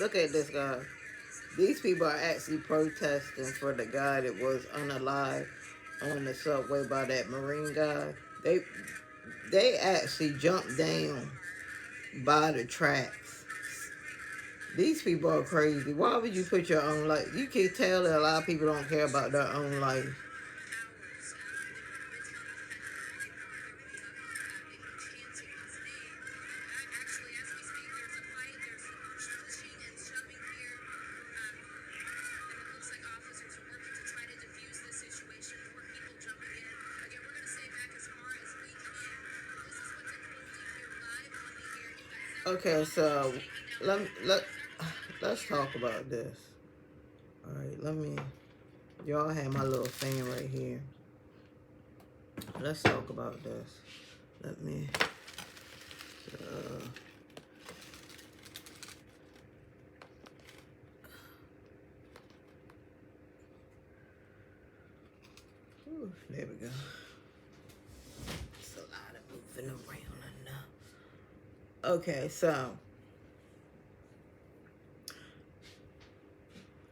Look at this guy. These people are actually protesting for the guy that was unalive on the subway by that Marine guy. They actually jumped down by the tracks. These people are crazy. Why would you put your own life? You can tell that a lot of people don't care about their own life. Okay, so let let's talk about this. All right, y'all have my little thing right here. Let's talk about this. Let me. Uh, there we go. It's a lot of moving around enough. Okay, so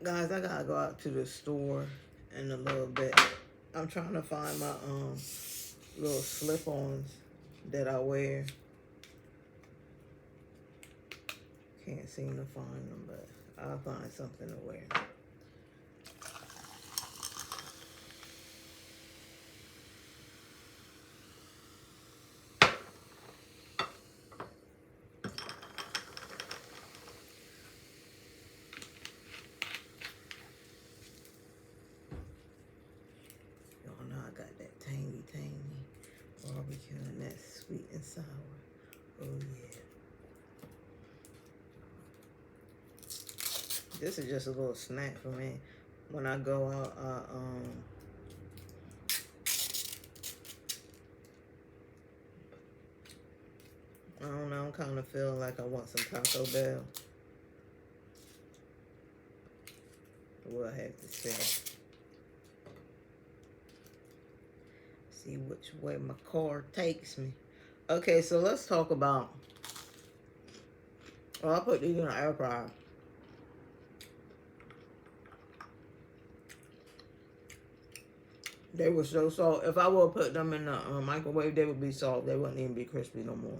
guys, I gotta go out to the store in a little bit. I'm trying to find my little slip-ons that I wear. Can't seem to find them, but I'll find something to wear. Y'all know I got that tangy barbecue and that sweet and sour. Oh yeah. This is just a little snack for me. When I go out, I don't know, I'm kind of feeling like I want some Taco Bell. We'll have to see. See which way my car takes me. Okay, so let's talk about. Oh, I put these in the air fryer. They were so soft. If I would have put them in the microwave, they would be soft. They wouldn't even be crispy no more.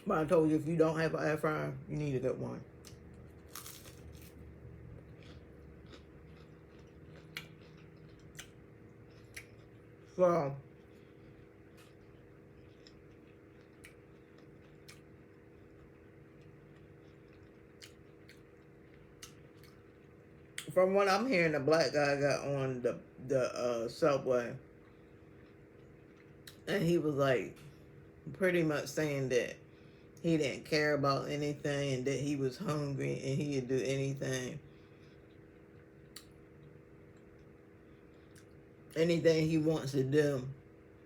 But I told you, if you don't have an air fryer, you need to get one. So, from what I'm hearing, the black guy got on the subway, and he was like pretty much saying that he didn't care about anything and that he was hungry and he'd do anything he wants to do.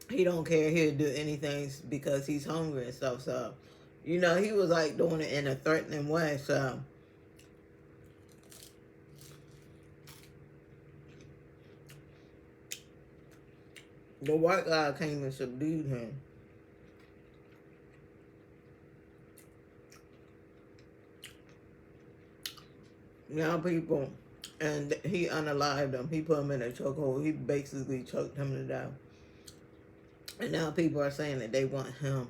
He don't care. He'll do anything because he's hungry and stuff. So, you know, he was like doing it in a threatening way. So, the white guy came and subdued him. Now people, and he unalived him. He put him in a chokehold. He basically choked him to death. And now people are saying that they want him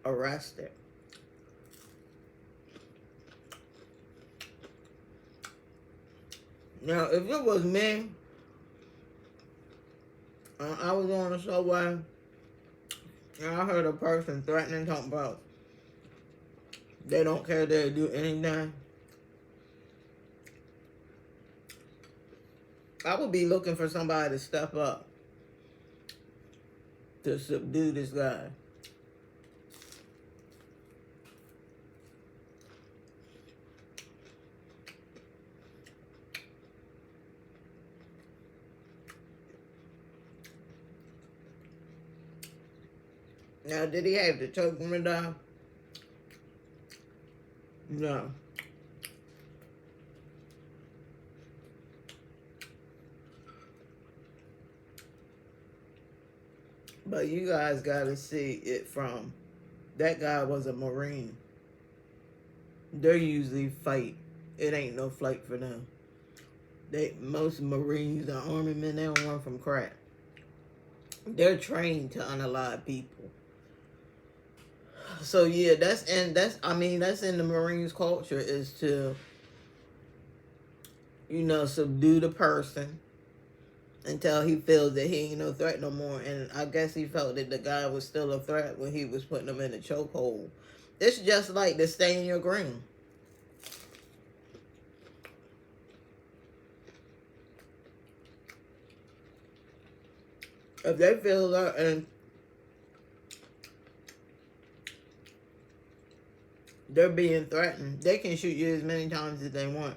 arrested. Now, if it was me, I was on the subway, and I heard a person threatening, talking about they don't care, they'll do anything. I would be looking for somebody to step up to subdue this guy. Now, did he have to choke him down? No. But you guys got to see it from That guy was a Marine. They usually fight. It ain't no flight for them. Most Marines are army men. They don't run from crack. They're trained to unalive people. So yeah, that's in the Marines culture, is to, subdue the person until he feels that he ain't no threat no more. And I guess he felt that the guy was still a threat when he was putting him in a chokehold. It's just like to stay in your green. If they feel that and they're being threatened, they can shoot you as many times as they want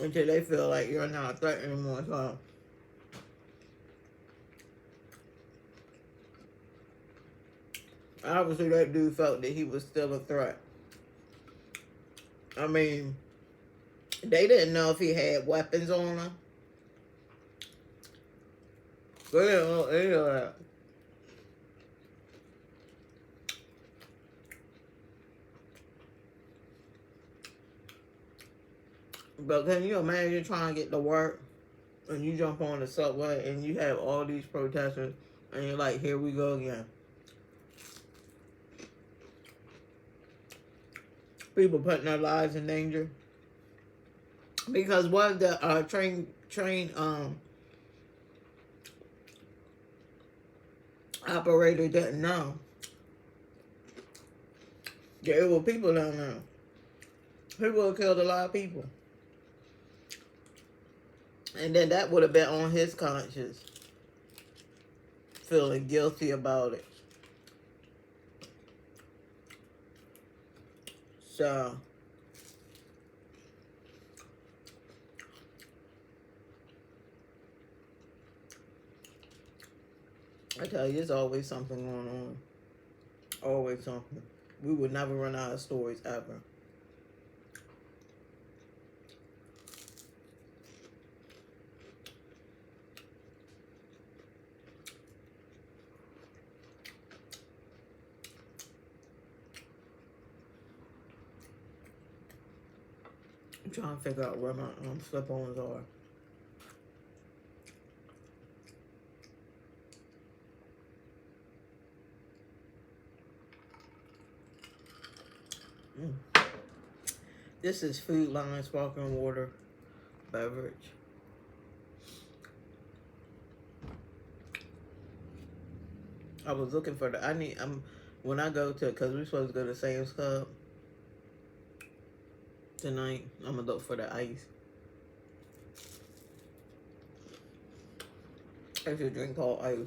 until they feel like you're not a threat anymore. So obviously that dude felt that he was still a threat. I mean, they didn't know if he had weapons on him. They didn't know any of that. But can you imagine trying to get to work and you jump on the subway and you have all these protesters and you're like, here we go again. People putting their lives in danger. Because what the train operator didn't know, there were people down there. He would have killed a lot of people. And then that would have been on his conscience, feeling guilty about it. So I tell you, there's always something going on. Always something. We would never run out of stories ever. I'm trying to figure out where my slip-ons are. This is Food Line sparkling water beverage. I was looking for when I go to, because we're supposed to go to Sam's Club tonight, I'm gonna look for the ice. I should drink all ice.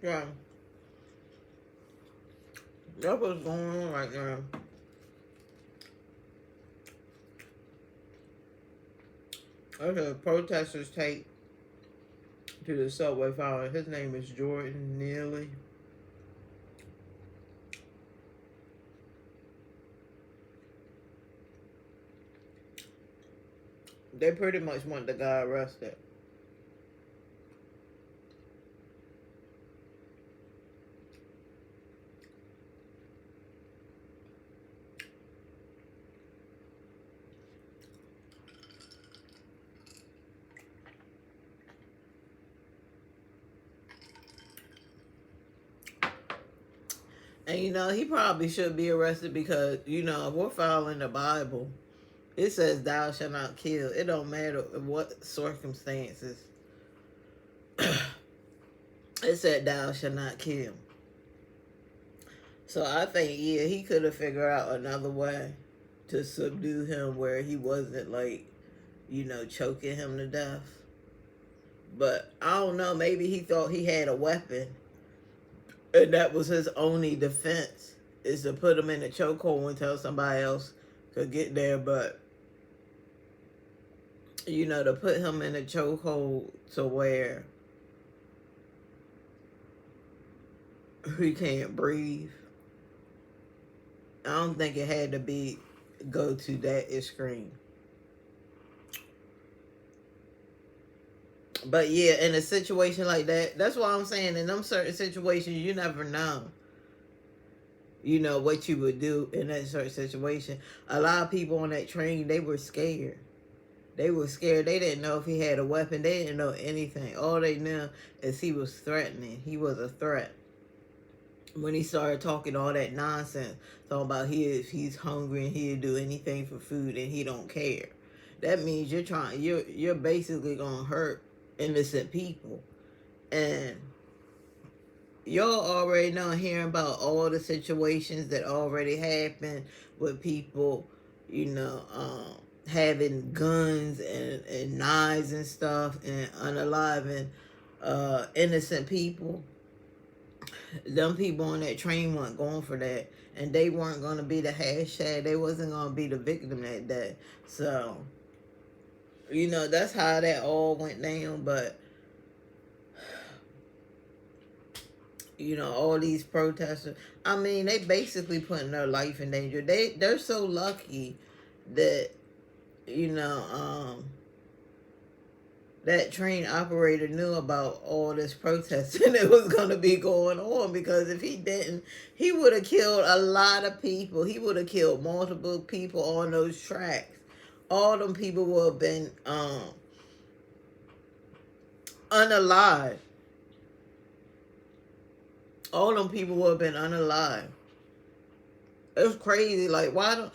Yeah. That's what's going on right now. Okay, protesters take to the subway following. His name is Jordan Neely. They pretty much want the guy arrested. And he probably should be arrested because, if we're following the Bible, it says thou shalt not kill. It don't matter what circumstances. It said thou shall not kill. So I think, yeah, he could have figured out another way to subdue him where he wasn't like, choking him to death. But I don't know, maybe he thought he had a weapon and that was his only defense, is to put him in a chokehold until somebody else could get there. But to put him in a chokehold to where he can't breathe, I don't think it had to go to that extreme. But yeah, in a situation like that, that's why I'm saying in them certain situations, you never know, what you would do in that certain situation. A lot of people on that train, they were scared. They were scared. They didn't know if he had a weapon. They didn't know anything. All they knew is he was threatening. He was a threat. When he started talking all that nonsense, talking about he's hungry and he'll do anything for food and he don't care. That means you're basically gonna hurt innocent people. And y'all already know, hearing about all the situations that already happened with people, having guns and knives and stuff and unaliving innocent people. Them people on that train weren't going for that, and they weren't going to be the hashtag. They wasn't going to be the victim that day. So, that's how that all went down. But all these protesters, I mean, they basically putting their life in danger. They're so lucky that that train operator knew about all this protesting that was going to be going on, because if he didn't, he would have killed a lot of people. He would have killed multiple people on those tracks. All them people would have been unalive. All them people would have been unalive. It's crazy. Like, why don't...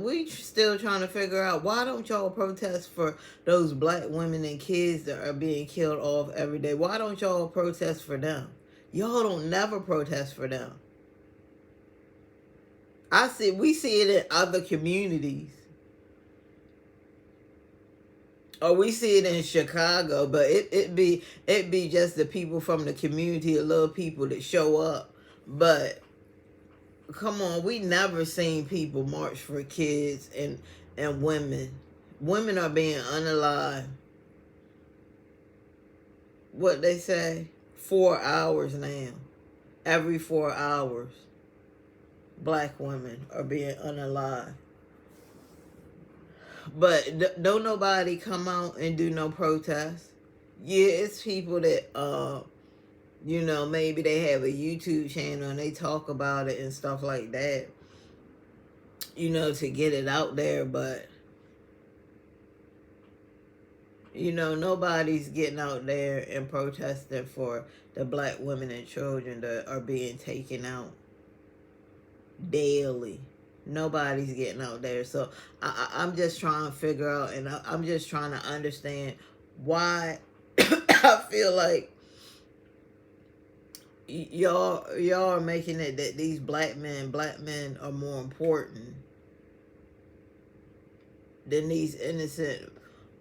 we still trying to figure out, why don't y'all protest for those black women and kids that are being killed off every day? Why don't y'all protest for them? Y'all don't never protest for them. We see it in other communities. Or we see it in Chicago, but it be just the people from the community, the little people that show up. But come on, we never seen people march for kids and women. Women are being unalived. What they say? 4 hours now. Every 4 hours, black women are being unalived. But don't nobody come out and do no protest. Yeah, it's people that maybe they have a YouTube channel and they talk about it and stuff like that, to get it out there. But, nobody's getting out there and protesting for the black women and children that are being taken out daily. Nobody's getting out there. So I'm just trying to figure out, and I'm just trying to understand why I feel like y'all are making it that these black men are more important than these innocent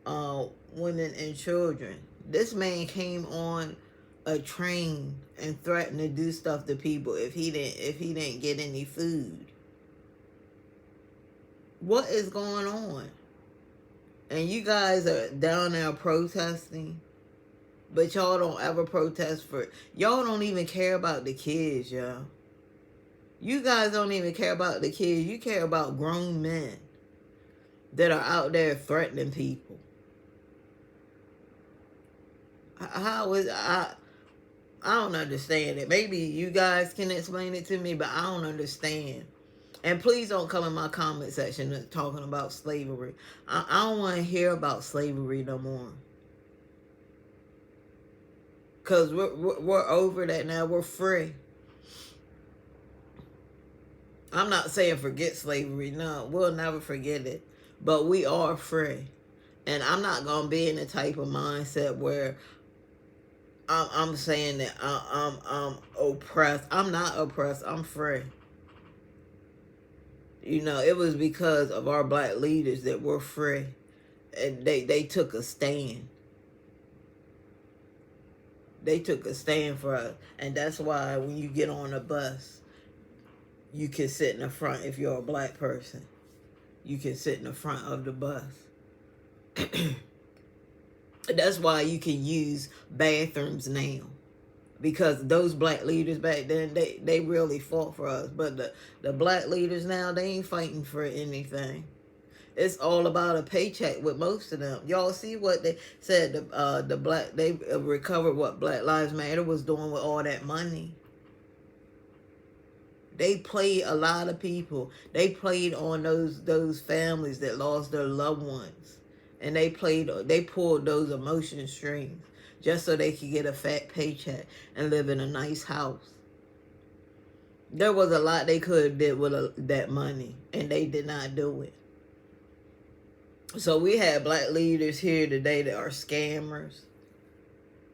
women and children. This man came on a train and threatened to do stuff to people if he didn't get any food. What is going on? And you guys are down there protesting, but y'all don't ever protest for... Y'all don't even care about the kids, y'all. You guys don't even care about the kids. You care about grown men that are out there threatening people. How is... I don't understand it. Maybe you guys can explain it to me, but I don't understand. And please don't come in my comment section talking about slavery. I don't want to hear about slavery no more. Because we're over that now. We're free. I'm not saying forget slavery. No, we'll never forget it. But we are free. And I'm not going to be in the type of mindset where I'm saying that I'm oppressed. I'm not oppressed. I'm free. You know, it was because of our black leaders that we're free, and they took a stand. They took a stand for us, and that's why when you get on a bus, you can sit in the front. If you're a black person, you can sit in the front of the bus. That's why you can use bathrooms now, because those black leaders back then, they really fought for us. But the black leaders now, they ain't fighting for anything. It's all about a paycheck with most of them. Y'all see what they said, the black, they recovered what Black Lives Matter was doing with all that money. They played a lot of people. They played on those families that lost their loved ones. And they pulled those emotion strings just so they could get a fat paycheck and live in a nice house. There was a lot they could have did with that money, and they did not do it. So we had black leaders here today that are scammers.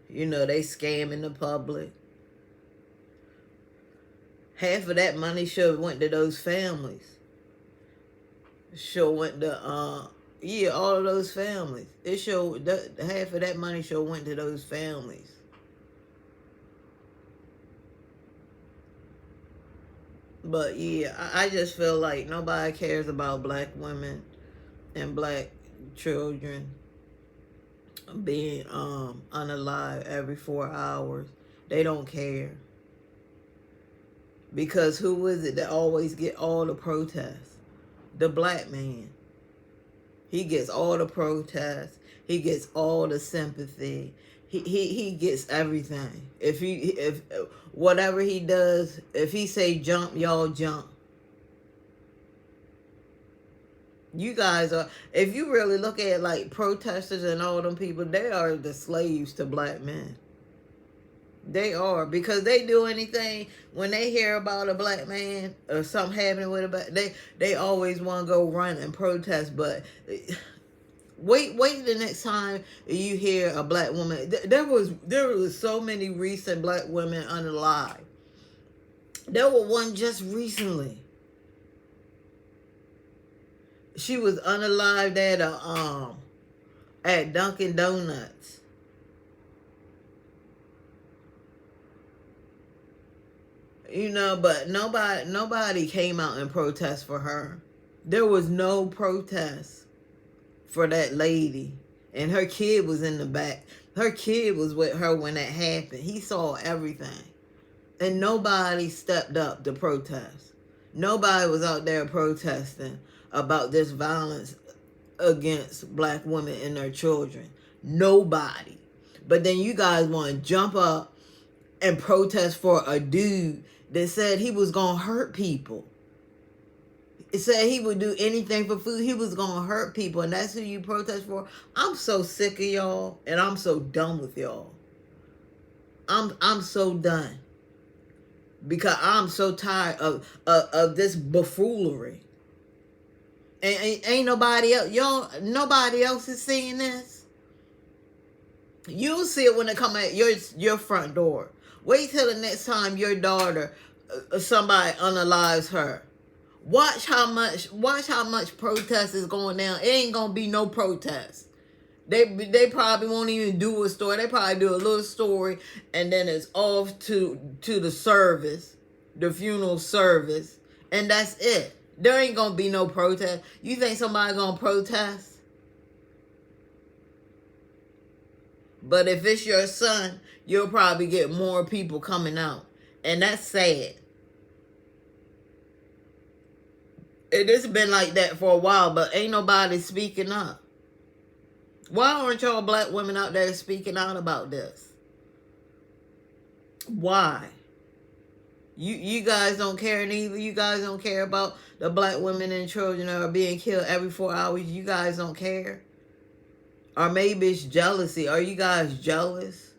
You know, they scamming the public. Half of that money should have went to those families. Should went to all of those families. It showed half of that money should went to those families. But yeah, I just feel like nobody cares about black women and black children being unalive every 4 hours. They don't care. Because who is it that always get all the protests? The black man. He gets all the protests. He gets all the sympathy. He gets everything. If whatever he does, if he say jump, y'all jump. You guys are, if you really look at like protesters and all them people, they are the slaves to black men. They are, because they do anything when they hear about a black man or something happening with a black, they always want to go run and protest. But wait the next time you hear a black woman. There was so many recent black women unalive. There was one just recently. She was unalived at Dunkin' Donuts. You know, but nobody came out and protest for her. There was no protest for that lady. And her kid was in the back. Her kid was with her when that happened. He saw everything. And nobody stepped up to protest. Nobody was out there protesting about this violence against black women and their children. Nobody. But then you guys want to jump up and protest for a dude that said he was going to hurt people. It said he would do anything for food. He was going to hurt people, and that's who you protest for. I'm so sick of y'all, and I'm so done with y'all. I'm so done. Because I'm so tired of this buffoonery. And ain't nobody else, nobody else is seeing this. You'll see it when it come at your front door. Wait till the next time your daughter, somebody unalives her. Watch how much protest is going down. It ain't gonna be no protest. They probably won't even do a story. They probably do a little story, and then it's off to the service, the funeral service, and that's it. There ain't gonna be no protest. You think somebody gonna protest? But if it's your son, you'll probably get more people coming out. And that's sad. It has been like that for a while, but ain't nobody speaking up. Why aren't y'all black women out there speaking out about this? Why? You guys don't care neither. You guys don't care about the black women and children that are being killed every 4 hours. You guys don't care. Or maybe it's jealousy. Are you guys jealous?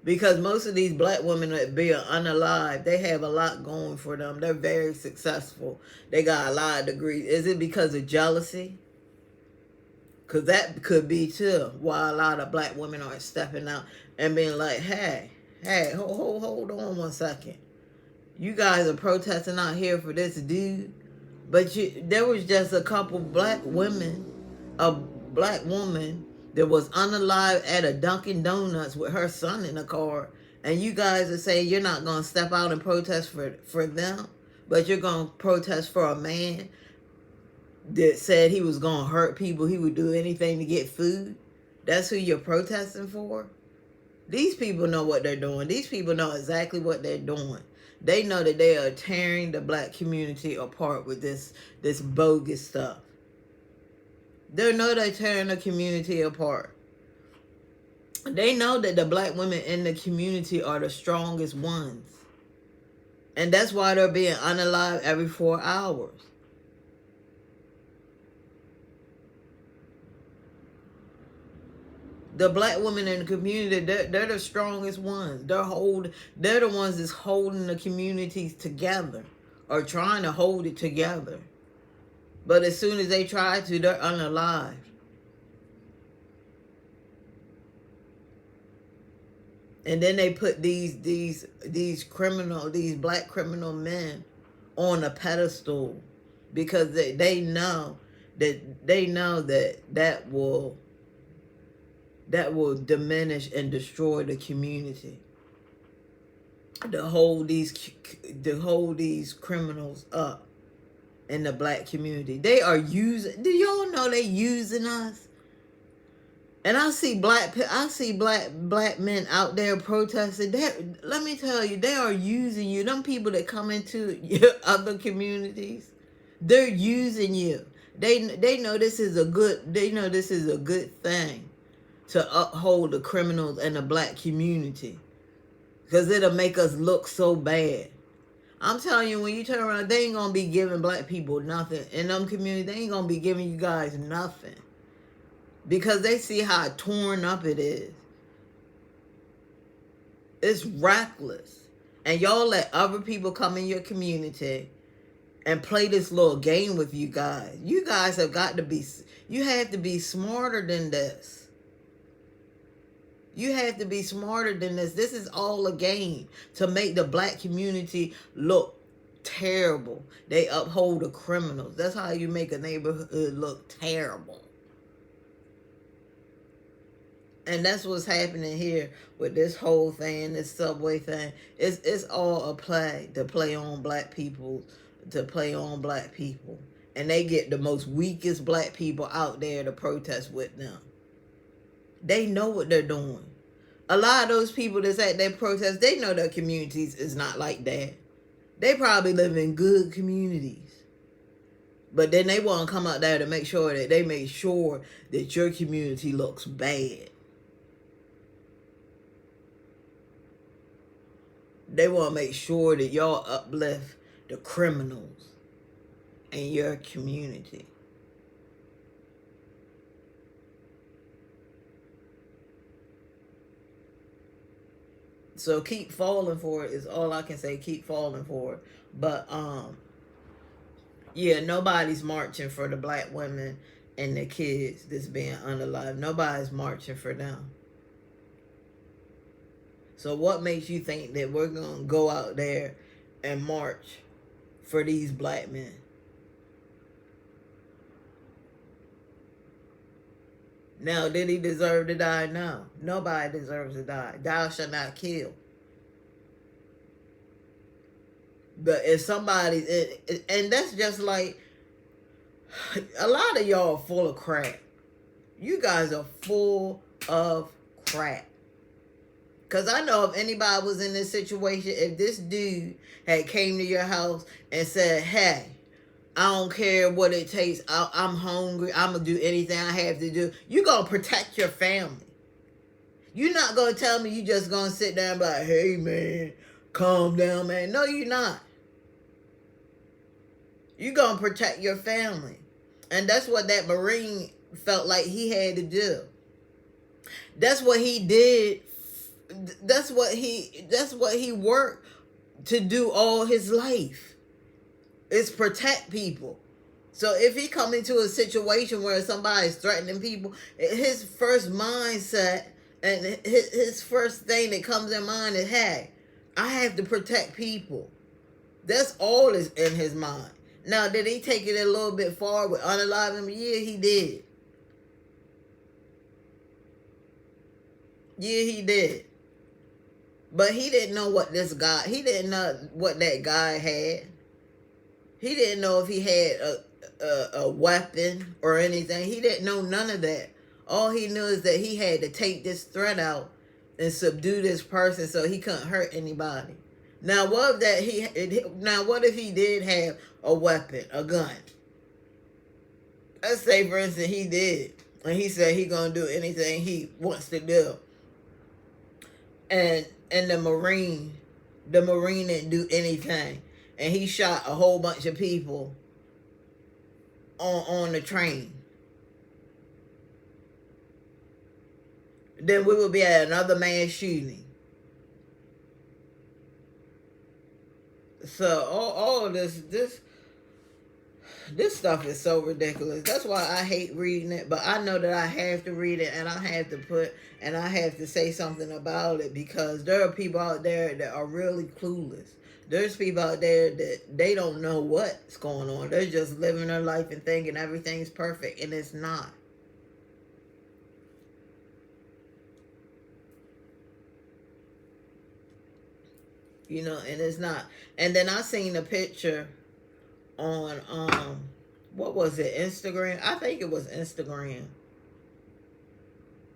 Because most of these black women that be unalive, they have a lot going for them. They're very successful. They got a lot of degrees. Is it because of jealousy? Because that could be too why a lot of black women are stepping out and being like, hey, Hey, hold on one second. You guys are protesting out here for this dude, but there was just a couple black women, a black woman that was unalive at a Dunkin' Donuts with her son in the car, and you guys are saying you're not gonna step out and protest for them, but you're gonna protest for a man that said he was gonna hurt people, he would do anything to get food. That's who you're protesting for? These people know what they're doing. These people know exactly what they're doing. They know that they are tearing the black community apart with this bogus stuff. They know they're tearing the community apart. They know that the black women in the community are the strongest ones. And that's why they're being unalived every 4 hours. The black women in the community, they're the strongest ones. They're the ones that's holding the communities together, or trying to hold it together. But as soon as they try to, they're unalived. And then they put these black criminal men on a pedestal because they know that will diminish and destroy the community. To hold these criminals up in the black community. They are using. Do y'all know they using us? And I see black men out there protesting. Let me tell you, they are using you. Them people that come into your other communities, they're using you. They know this is a good. They know this is a good thing to uphold the criminals in the black community, because it'll make us look so bad. I'm telling you, when you turn around, they ain't gonna be giving black people nothing in them communities. They ain't gonna be giving you guys nothing, because they see how torn up it is. It's reckless. And y'all let other people come in your community and play this little game with you guys. You guys have got to be, you have to be smarter than this. You have to be smarter than this. This is all a game to make the black community look terrible. They uphold the criminals. That's how you make a neighborhood look terrible. And that's what's happening here with this whole thing, this subway thing. It's all a play to play on black people, And they get the most weakest black people out there to protest with them. They know what they're doing. A lot of those people that's at that protest, they know their communities is not like that. They probably live in good communities. But then they want to come out there to make sure that your community looks bad. They want to make sure that y'all uplift the criminals in your community. So keep falling for it is all I can say. Keep falling for it. But yeah, nobody's marching for the black women and the kids that's being unalive. Nobody's marching for them. So what makes you think that we're going to go out there and march for these black men? Now, did he deserve to die? No. Nobody deserves to die. Thou shalt not kill. But if somebody, and that's just like, a lot of y'all are full of crap. You guys are full of crap. Because I know if anybody was in this situation, if this dude had came to your house and said, hey, I don't care what it takes. I'm hungry. I'm going to do anything I have to do. You're going to protect your family. You're not going to tell me you just going to sit down and be like, hey, man, calm down, man. No, you're not. You're going to protect your family. And that's what that Marine felt like he had to do. That's what he did. That's what he worked to do all his life. Is protect people. So if he come into a situation where somebody's threatening people, his first mindset And his first thing that comes in mind is, hey, I have to protect people. That's all is in his mind. Now, did he take it a little bit far with unaliving him? Yeah, he did. Yeah, he did. But he didn't know what this guy, he didn't know what that guy had. He didn't know if he had a weapon or anything. He didn't know none of that. All he knew is that he had to take this threat out and subdue this person so he couldn't hurt anybody. Now, what if what if he did have a weapon, a gun? Let's say, for instance, he did, and he said he gonna do anything he wants to do, and the Marine didn't do anything, and he shot a whole bunch of people on the train. Then we would be at another mass shooting. So all this stuff is so ridiculous. That's why I hate reading it. But I know that I have to read it, and I have to say something about it, because there are people out there that are really clueless. There's people out there that they don't know what's going on. They're just living their life and thinking everything's perfect, and it's not. You know, and it's not. And then I seen a picture on what was it, Instagram? I think it was Instagram.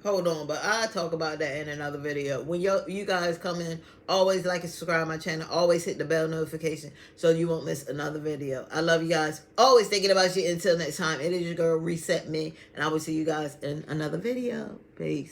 Hold on, but I'll talk about that in another video. When you guys come in, always like and subscribe my channel. Always hit the bell notification so you won't miss another video. I love you guys. Always thinking about you. Until next time, it is your girl, Reset Me. And I will see you guys in another video. Peace.